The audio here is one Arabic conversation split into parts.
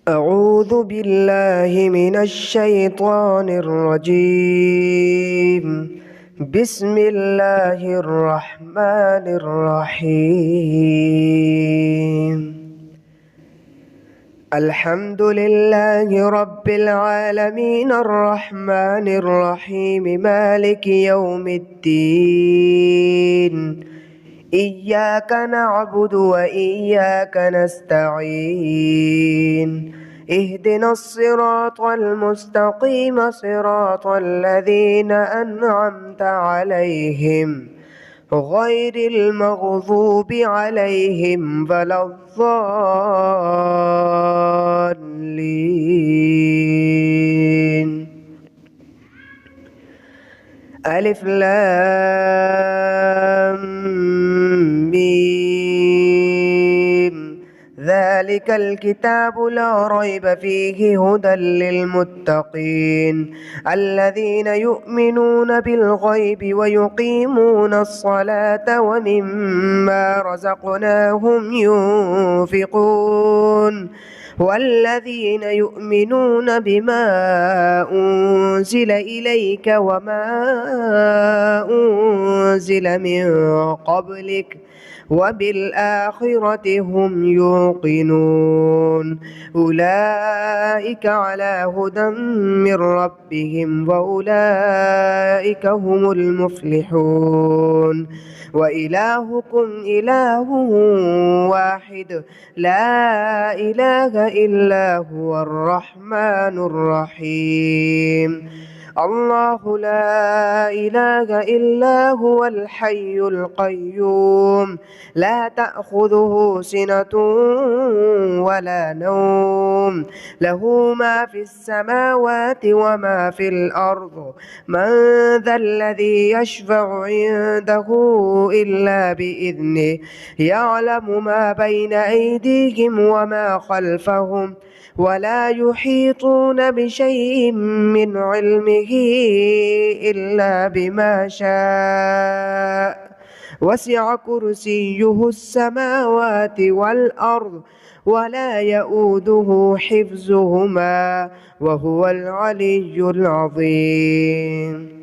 أعوذ بالله من الشيطان الرجيم. بسم الله الرحمن الرحيم. الحمد لله رب العالمين الرحمن الرحيم مالك يوم الدين. إياك نعبد وإياك نستعين. اهدنا الصراط المستقيم صراط الذين أنعمت عليهم غير المغضوب عليهم ولا الضالين. ألف لام ميم. ذلك الكتاب لا ريب فيه هدى للمتقين الذين يؤمنون بالغيب ويقيمون الصلاة ومما رزقناهم ينفقون والذين يؤمنون بما أنزل إليك وما أنزل من قبلك وبالآخرة هم يوقنون. أولئك على هدى من ربهم وأولئك هم المفلحون. وإلهكم إله واحد لا إله إلا هو الرحمن الرحيم. الله لا إله إلا هو الحي القيوم لا تأخذه سنة ولا نوم له ما في السماوات وما في الأرض. من ذا الذي يشفع عنده إلا بإذنه يعلم ما بين أيديهم وما خلفهم ولا يحيطون بشيء من علمه إلا بما شاء. وسع كرسيه السماوات والأرض ولا يؤوده حفظهما وهو العلي العظيم.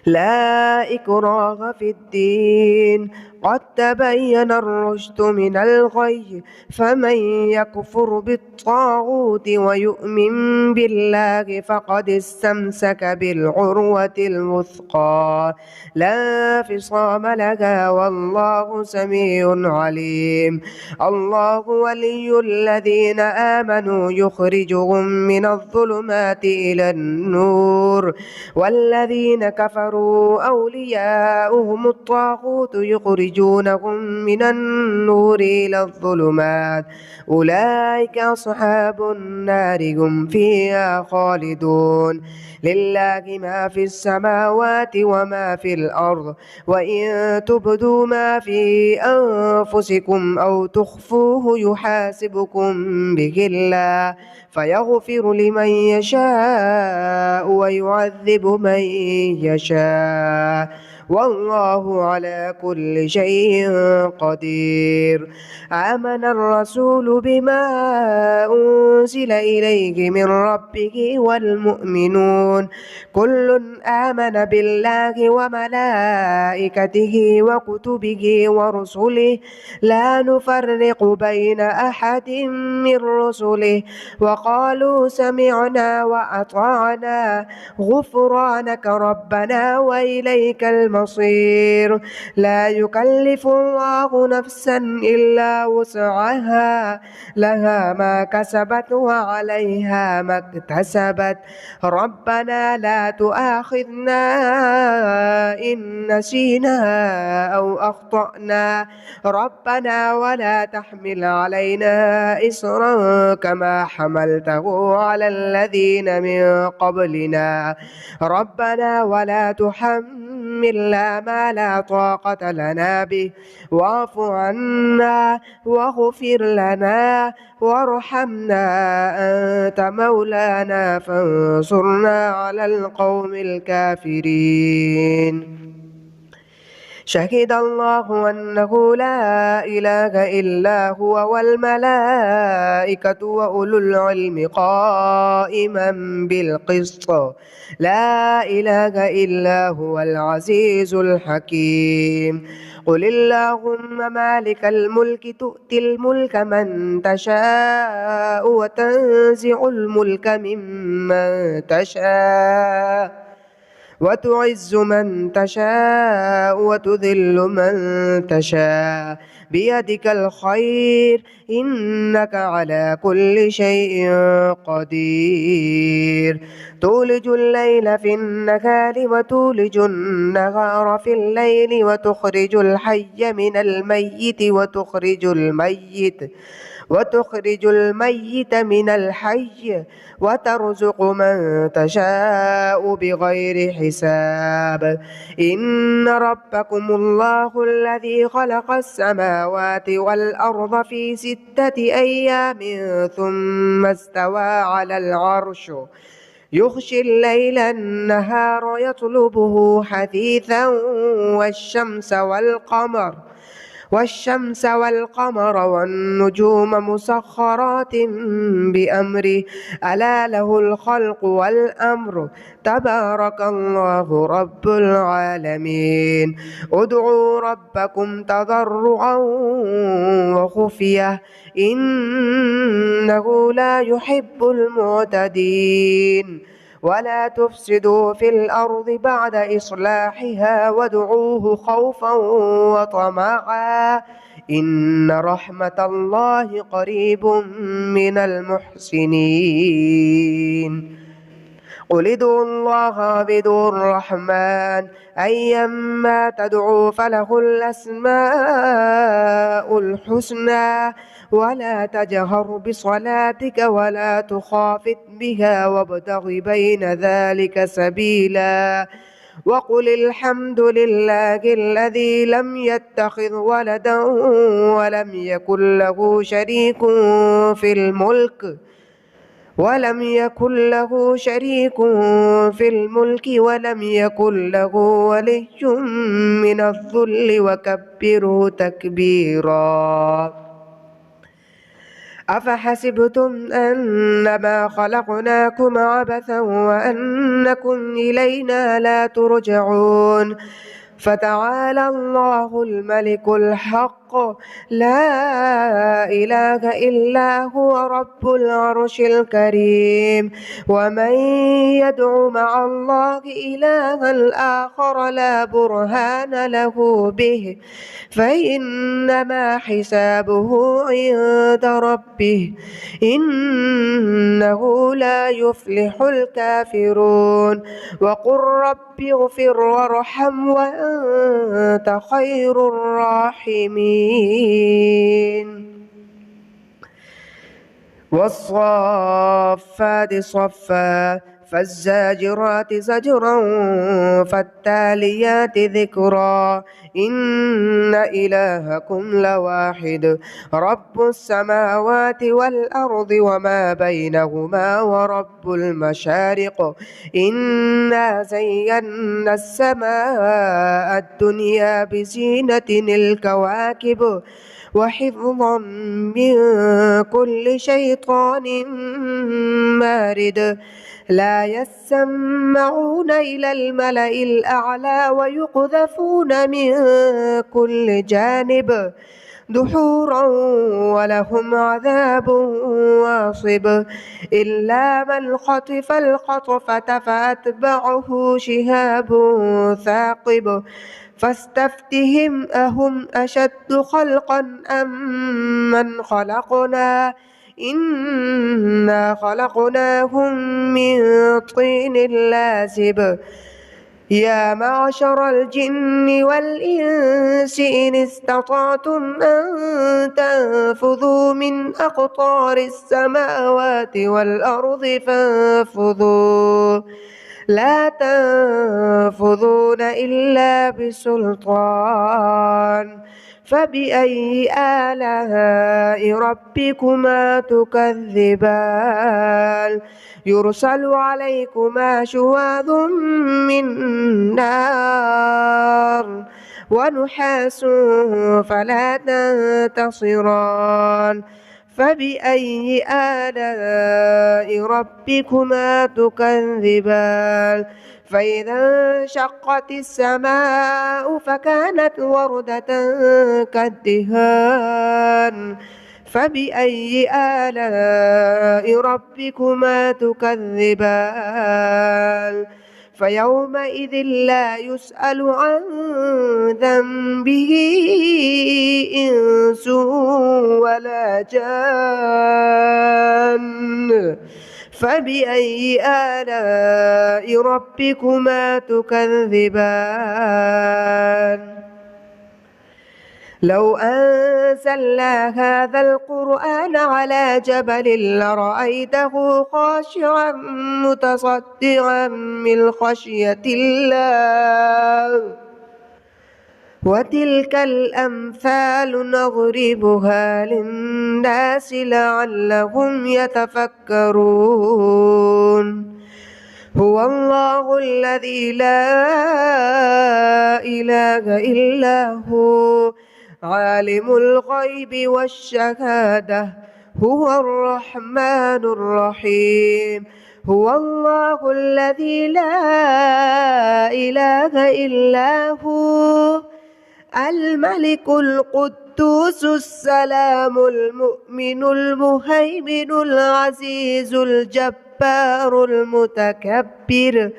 لا إكراه في الدين قد تبين الرشد من الغي فمن يكفر بالطاغوت ويؤمن بالله فقد استمسك بالعروة الوثقى لا انفصام لها والله سميع عليم. الله ولي الذين آمنوا يخرجهم من الظلمات إلى النور والذين كفروا أولياؤهم الطاغوت يخرجونهم من النور إلى الظلمات أولئك أصحاب النار هم فيها خالدون. لله ما في السماوات وما في الأرض وإن تبدوا ما في أنفسكم أو تخفوه يحاسبكم به الله فيغفر لمن يشاء ويعذب من يشاء والله على كل شيء قدير. آمن الرسول بما أنزل إليه من ربه والمؤمنون كل آمن بالله وملائكته وكتبه ورسله لا نفرق بين أحد من رسله وقالوا سمعنا وأطعنا غفرانك ربنا وإليك المصير. لا يكلف الله نفسا إلا وسعها لها ما كسبت وعليها ما اكتسبت ربنا لا تؤاخذنا إن نسينا أو أخطأنا ربنا ولا تحمل علينا إصرا كما حملته على الذين من قبلنا ربنا ولا تحملنا ما لا طاقة لنا به واعف عنا واغفر لنا وارحمنا أنت مولانا فانصرنا على القوم الكافرين. شهد الله أنه لا إله إلا هو والملائكة وأولو العلم قائما بالقسط لا إله إلا هو العزيز الحكيم قل اللهم مالك الملك تؤتي الملك من تشاء وتنزع الملك ممن تشاء وتعز من تشاء وتذل من تشاء بيدك الخير إنك على كل شيء قدير تولج الليل في النهار وتولج النهار في الليل وتخرج الحي من الميت وتخرج الميت من الحي وترزق من تشاء بغير حساب إن ربكم الله الذي خلق السماوات والأرض في 6 أيام ثم استوى على العرش يغشي الليل النهار يطلبه حثيثا والشمس والقمر والنجوم مسخرات بأمره ألا له الخلق والأمر تبارك الله رب العالمين ادعوا ربكم تضرعا وخفية إنه لا يحب المعتدين ولا تفسدوا في الأرض بعد إصلاحها وادعوه خوفا وطمعا إن رحمة الله قريب من المحسنين قل ادعوا الله وادعوا الرحمن أيما تدعوا فله الأسماء الحسنى ولا تجهر بصلاتك ولا تخافت بها وابتغ بين ذلك سبيلا وقل الحمد لله الذي لم يتخذ ولدا ولم يكن له شريك في الملك ولم يكن له ولي من الذل وكبره تكبيرا أفحسبتم أنما خلقناكم عبثا وأنكم إلينا لا ترجعون فتعالى الله الملك الحق لا إله إلا هو رب العرش الكريم ومن يدع مع الله إلها آخر لا برهان له به فإنما حسابه عند ربه إنه لا يفلح الكافرون وقل رب اغفر وارحم وأنت خير الراحمين والصافات صفا فالزاجرات زجرا فالتاليات ذكرا إن إلهكم لواحد رب السماوات والأرض وما بينهما ورب المشارق إنا زينا السماء الدنيا بزينة الكواكب وحفظا من كل شيطان مارد لا يسمعون إلى الملأ الأعلى ويقذفون من كل جانب دحورا ولهم عذاب واصب إلا من خطف الخطفة فأتبعه شهاب ثاقب فاستفتهم أهم أشد خلقا أم من خلقنا إنا خلقناهم من طين لازب يا معشر الجن والإنس إن استطعتم أن تنفذوا من أقطار السماوات والأرض فانفذوا لا تنفذون إلا بسلطان فبأي آلاء ربكما تكذبان يرسل عليكما شواظ من نار ونحاس فلا تنتصران فبأي آلاء ربكما تكذبان فإذا انشقت السماء فكانت وردة كالدهان فبأي آلاء ربكما تكذبان فيومئذ لا يسأل عن ذنبه إنس ولا جان فبأي آلاء ربكما تكذبان لو أنزلنا هذا القرآن على جبل لرأيته خاشعا متصدعا من خشية الله وتلك الأمثال نضربها للناس لعلهم يتفكرون هو الله الذي لا إله إلا هو عالم الغيب والشهادة هو الرحمن الرحيم هو الله الذي لا إله إلا هو الملك القدوس السلام المؤمن المهيمن العزيز الجبار المتكبر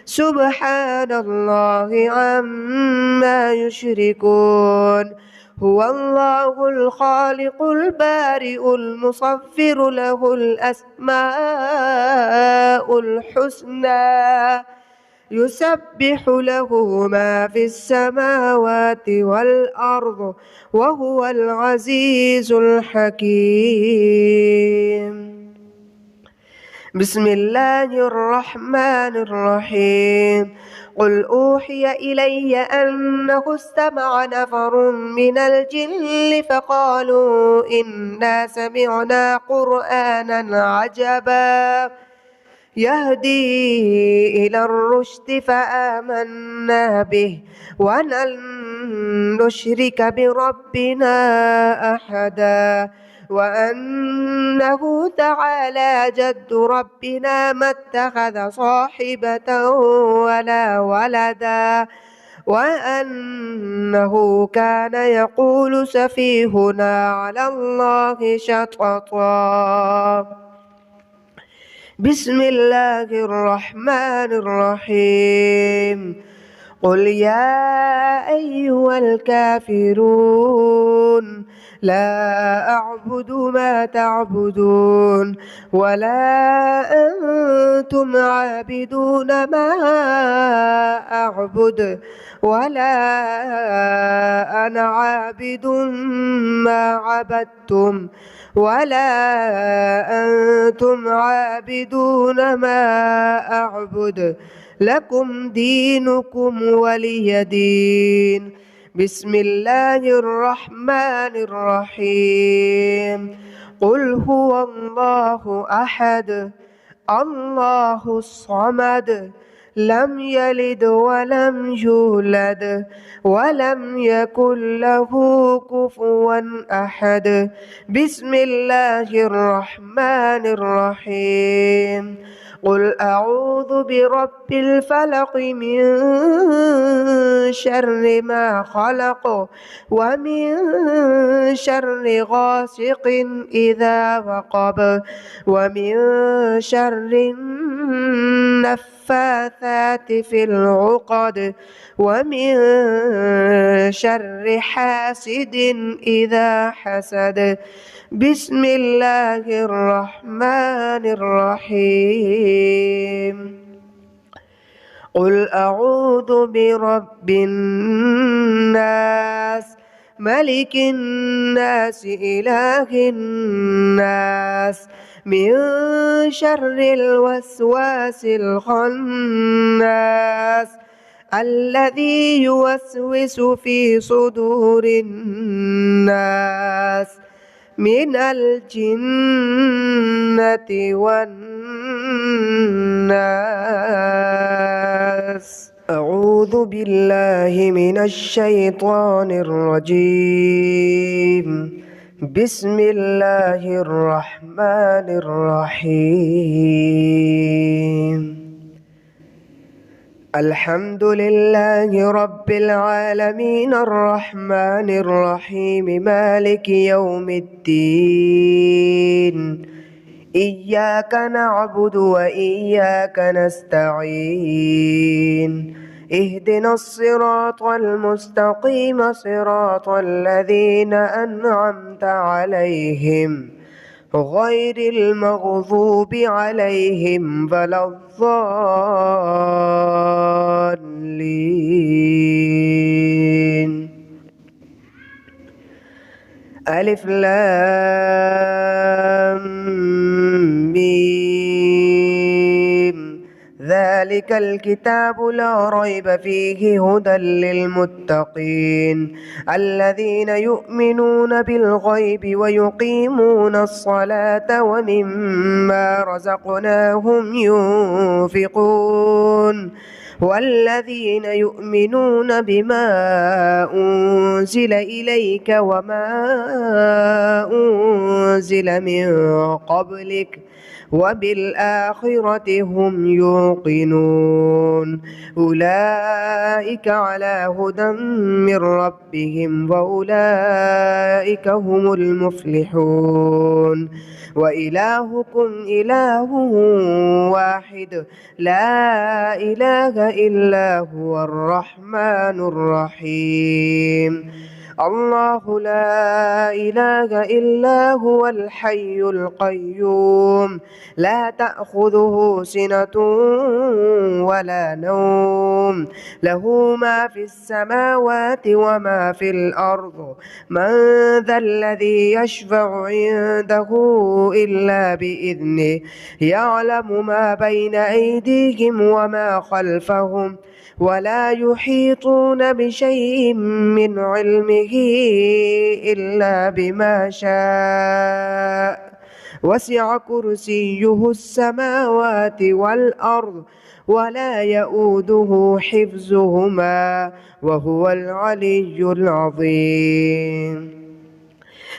سبحان الله عما يشركون هو الله الخالق البارئ المصور له الأسماء الحسنى يسبح له ما في السماوات والأرض وهو العزيز الحكيم بسم الله الرحمن الرحيم قل أوحي إلي أنه استمع نفر من الجن فقالوا إنا سمعنا قرآنا عجبا يهدي إلى الرشد فآمنا به ولن نشرك بربنا أحدا وأنه تعالى جد ربنا ما اتخذ صاحبة ولا ولدا وأنه كان يقول سفيهنا على الله شططا بسم الله الرحمن الرحيم قل يا أيها الكافرون لا أعبد ما تعبدون ولا أنتم عابدون ما أعبد ولا أنا عابد ما عبدتم ولا أنتم عابدون ما أعبد لكم دينكم ولي دين بسم الله الرحمن الرحيم قل هو الله أحد الله الصمد لم يلد ولم يولد ولم يكن له كفوا أحد بسم الله الرحمن الرحيم قل أعوذ برب الفلق من شر ما خلق ومن شر غاسق إذا وقب ومن شر النفاثات في العقد ومن شر حاسد إذا حسد بسم الله الرحمن الرحيم قل أعوذ برب الناس ملك الناس إله الناس من شر الوسواس الخناس الذي يوسوس في صدور الناس من الجنة والناس. أعوذ بالله من الشيطان الرجيم. بسم الله الرحمن الرحيم. الحمد لله رب العالمين الرحمن الرحيم مالك يوم الدين. إياك نعبد وإياك نستعين. اهدنا الصراط المستقيم صراط الذين أنعمت عليهم غير المغضوب عليهم ولا الضالين. ألف لام ميم. ذلك الكتاب لا ريب فيه هدى للمتقين الذين يؤمنون بالغيب ويقيمون الصلاة ومما رزقناهم ينفقون والذين يؤمنون بما أنزل إليك وما أنزل من قبلك وبالآخرة هم يوقنون. أولئك على هدى من ربهم وأولئك هم المفلحون. وإلهكم إله واحد لا إله إلا هو الرحمن الرحيم. الله لا إله إلا هو الحي القيوم لا تأخذه سنة ولا نوم له ما في السماوات وما في الأرض. من ذا الذي يشفع عنده إلا بإذنه يعلم ما بين أيديهم وما خلفهم ولا يحيطون بشيء من علمه إلا بما شاء. وسع كرسيه السماوات والأرض ولا يؤوده حفظهما وهو العلي العظيم.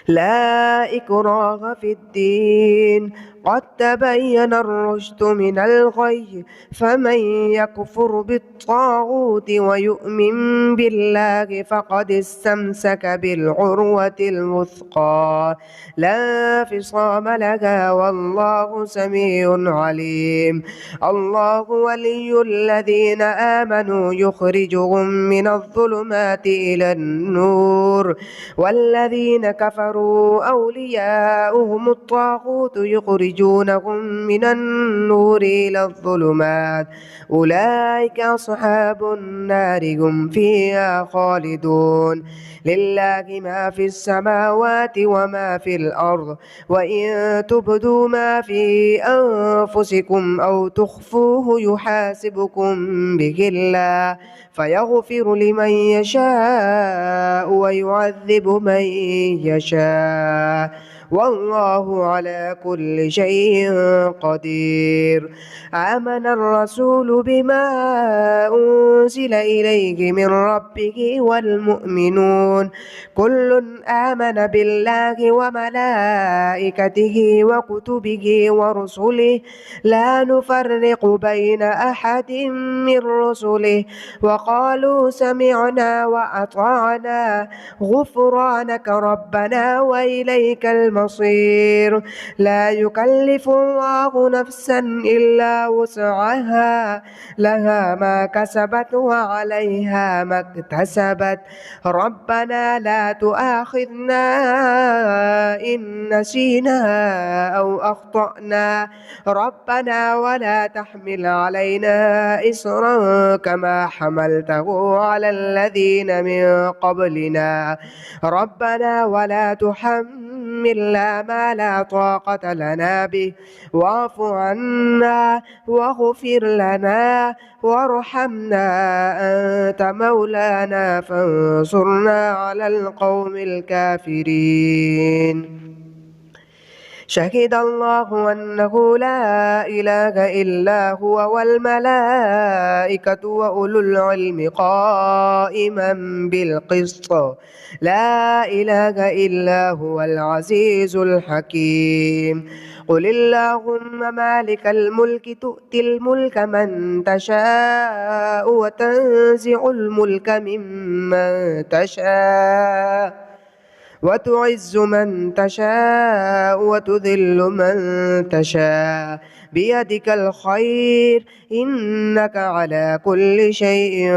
لا إكراه في الدين قد تبين الرشد من الغي فمن يكفر بالطاغوت ويؤمن بالله فقد استمسك بالعروة الوثقى لا انفصام لها والله سميع عليم. الله ولي الذين آمنوا يخرجهم من الظلمات إلى النور والذين كفروا أولياؤهم الطاغوت يخرجونهم من النور إلى الظلمات أولئك أصحاب النار هم فيها خالدون. لله ما في السماوات وما في الأرض وإن تبدوا ما في أنفسكم أو تخفوه يحاسبكم به الله فيغفر لمن يشاء ويعذب من يشاء والله على كل شيء قدير. آمن الرسول بما أنزل إليه من ربه والمؤمنون كل آمن بالله وملائكته وكتبه ورسله لا نفرق بين أحد من رسله وقالوا سمعنا وأطعنا غفرانك ربنا وإليك المصير. لا يكلف الله نفسا إلا وسعها لها ما كسبت وعليها ما اكتسبت ربنا لا تؤاخذنا إن نسينا أو أخطأنا ربنا ولا تحمل علينا إصرا كما حملته على الذين من قبلنا ربنا ولا تحملنا تحملنا ما لا طاقة لنا به واعف عنا واغفر لنا وارحمنا أنت مولانا فانصرنا على القوم الكافرين. شهد الله أنه لا إله إلا هو والملائكة وأولو العلم قائما بالقسط لا إله إلا هو العزيز الحكيم. قل اللهم مالك الملك تؤتي الملك من تشاء وتنزع الملك ممن تشاء وتعز من تشاء وتذل من تشاء بيدك الخير إنك على كل شيء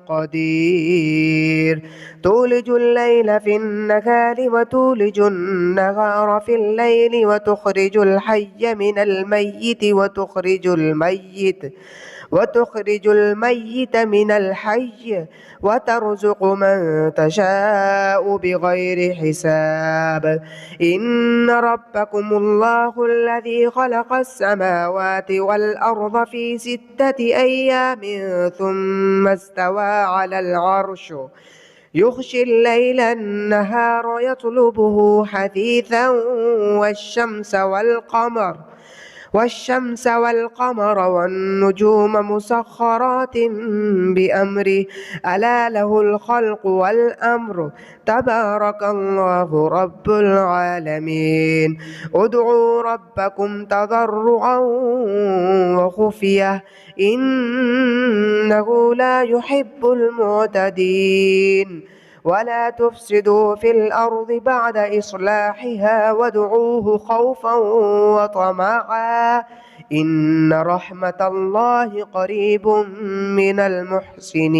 قدير. تولج الليل في النهار وتولج النهار في الليل وتخرج الحي من الميت وتخرج الميت من الحي وترزق من تشاء بغير حساب. إن ربكم الله الذي خلق السماوات والأرض في 6 أيام ثم استوى على العرش يغشي الليل النهار يطلبه حثيثا والشمس والقمر والنجوم مسخرات بأمره ألا له الخلق والأمر تبارك الله رب العالمين. ادعوا ربكم تضرعا وخفية إنه لا يحب المعتدين. ولا تفسدوا في الأرض بعد إصلاحها وادعوه خوفا وطمعا إن رحمة الله قريب من المحسنين.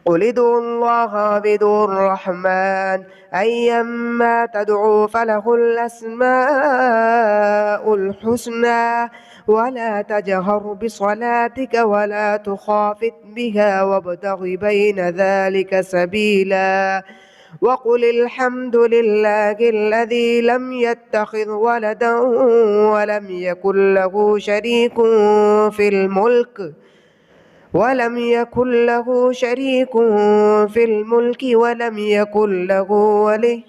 قل ادعوا الله بدعوا الرحمن أيما تدعوا فله الأسماء الحسنى ولا تجهر بصلاتك ولا تخافت بها وابتغ بين ذلك سبيلا. وقل الحمد لله الذي لم يتخذ ولدا ولم يكن له شريك في الملك ولم يكن له ولي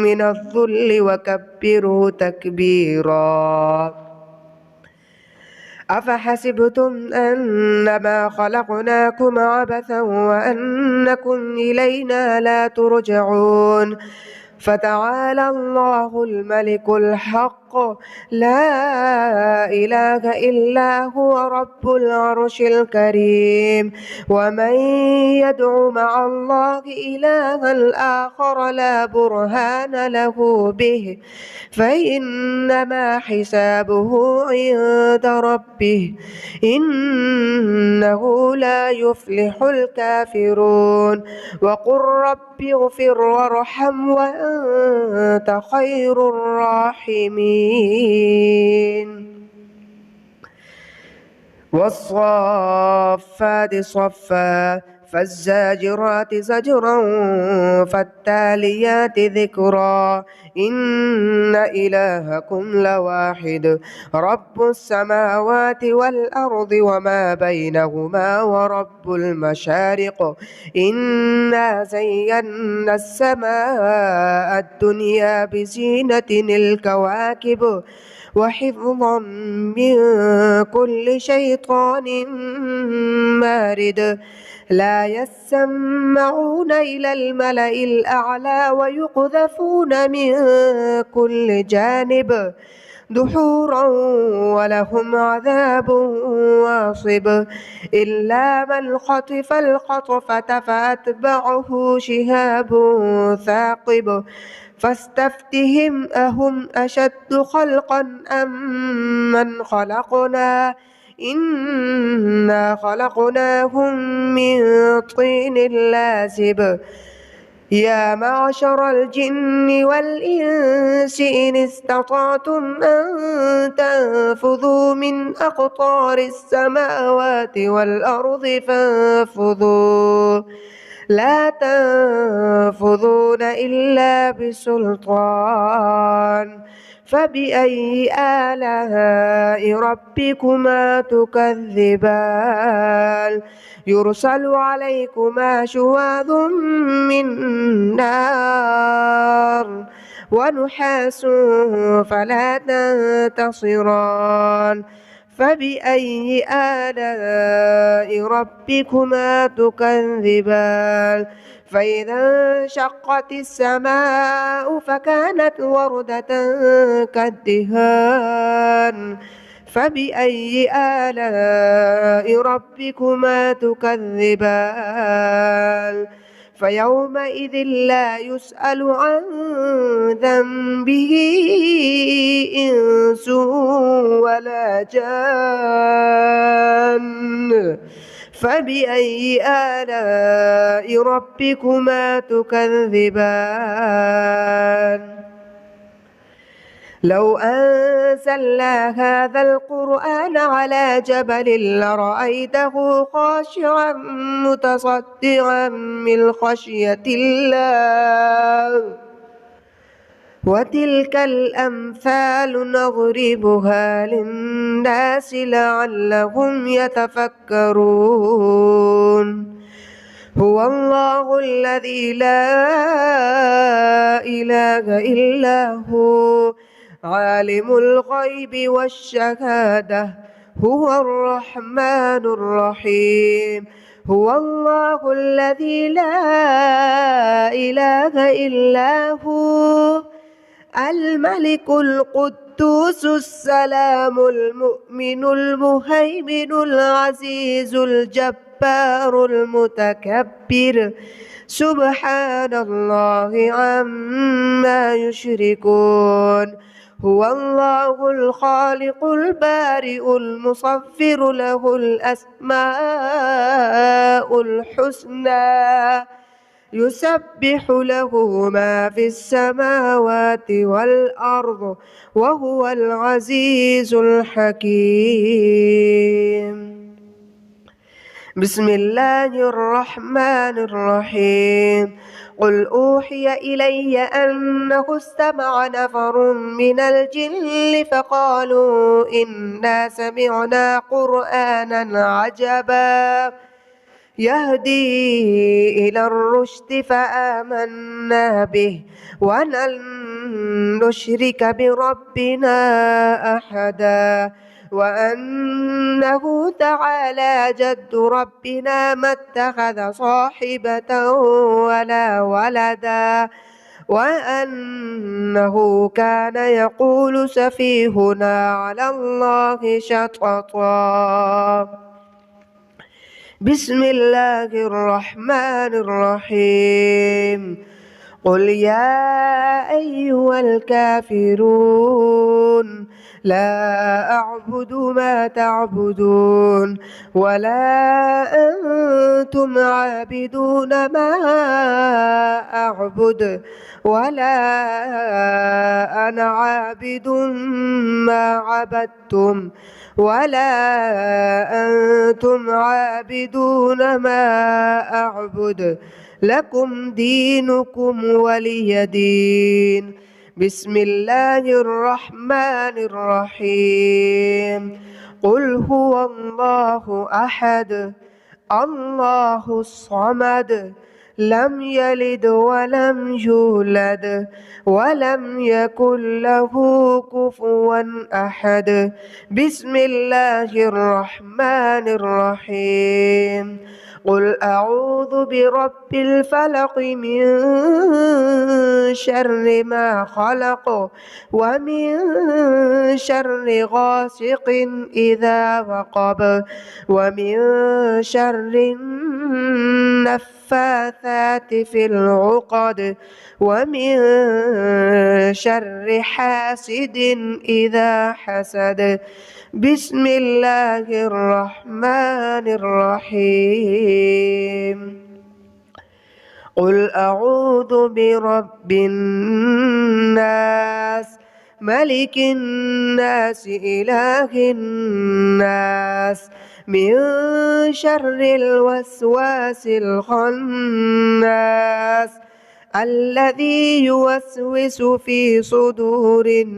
من الذل وكبره تكبيرا. أفحسبتم أنما خلقناكم عبثا وأنكم إلينا لا ترجعون فتعالى الله الملك الحق لا إله إلا هو رب العرش الكريم. ومن يدع مع الله إلها آخر لا برهان له به فإنما حسابه عند ربه إنه لا يفلح الكافرون. وقل رب اغفر وارحم وأنت خير الراحمين. والصافات صفا فالزاجرات زجرا فالتاليات ذكرا إن إلهكم لواحد رب السماوات والأرض وما بينهما ورب المشارق إنا زينا السماء الدنيا بزينة الكواكب وحفظا من كل شيطان مارد لا يسمعون إلى الملأ الأعلى ويقذفون من كل جانب دحورا ولهم عذاب واصب إلا من خطف الخطفة فأتبعه شهاب ثاقب فاستفتهم أهم أشد خلقا أم من خلقنا إنا خلقناهم من طين لازب. يا معشر الجن والإنس إن استطعتم أن تنفذوا من أقطار السماوات والأرض فانفذوا لا تنفذون إلا بسلطان فبأي آلاء ربكما تكذبان يرسل عليكما شواظ من نار ونحاس فلا تنتصران فبأي آلاء ربكما تكذبان فإذا انشقت السماء فكانت وردة كالدهان فبأي آلاء ربكما تكذبان فيومئذ لا يسأل عن ذنبه إنس ولا جان فبأي آلاء ربكما تكذبان لو أنزلنا هذا القرآن على جبل لرأيته خاشعا متصدعا من خشية الله وتلك الأمثال نضربها للناس لعلهم يتفكرون هو الله الذي لا إله إلا هو عالم الغيب والشهادة هو الرحمن الرحيم هو الله الذي لا إله إلا هو الملك القدوس السلام المؤمن المهيمن العزيز الجبار المتكبر سبحان الله عما يشركون هو الله الخالق البارئ المصور له الأسماء الحسنى يسبح له ما في السماوات والأرض وهو العزيز الحكيم بسم الله الرحمن الرحيم قل أوحي إلي أنه استمع نفر من الجن فقالوا إنا سمعنا قرآنا عجبا يهدي إلى الرشد فآمنا به ولن نشرك بربنا أحدا وأنه تعالى جد ربنا ما اتخذ صاحبة ولا ولدا وأنه كان يقول سفيهنا على الله شططا بسم الله الرحمن الرحيم قل يا أيها الكافرون لا أعبد ما تعبدون ولا أنتم عابدون ما أعبد ولا أنا عابد ما عبدتم ولا أنتم عابدون ما أعبد لكم دينكم ولي دين بسم الله الرحمن الرحيم قل هو الله أحد الله الصمد لم يلد ولم يولد ولم يكن له كفوا أحد بسم الله الرحمن الرحيم قل أعوذ برب الفلق من شر ما خلق ومن شر غاسق إذا وقب ومن شر النفاثات في العقد ومن شر حاسد إذا حسد بسم الله الرحمن الرحيم قل أعوذ برب الناس ملك الناس إله الناس من شر الوسواس الخناس الذي يوسوس في صدور الناس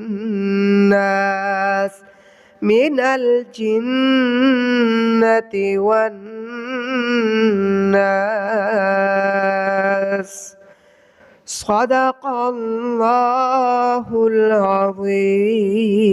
من الجنة والناس. صدق الله العظيم.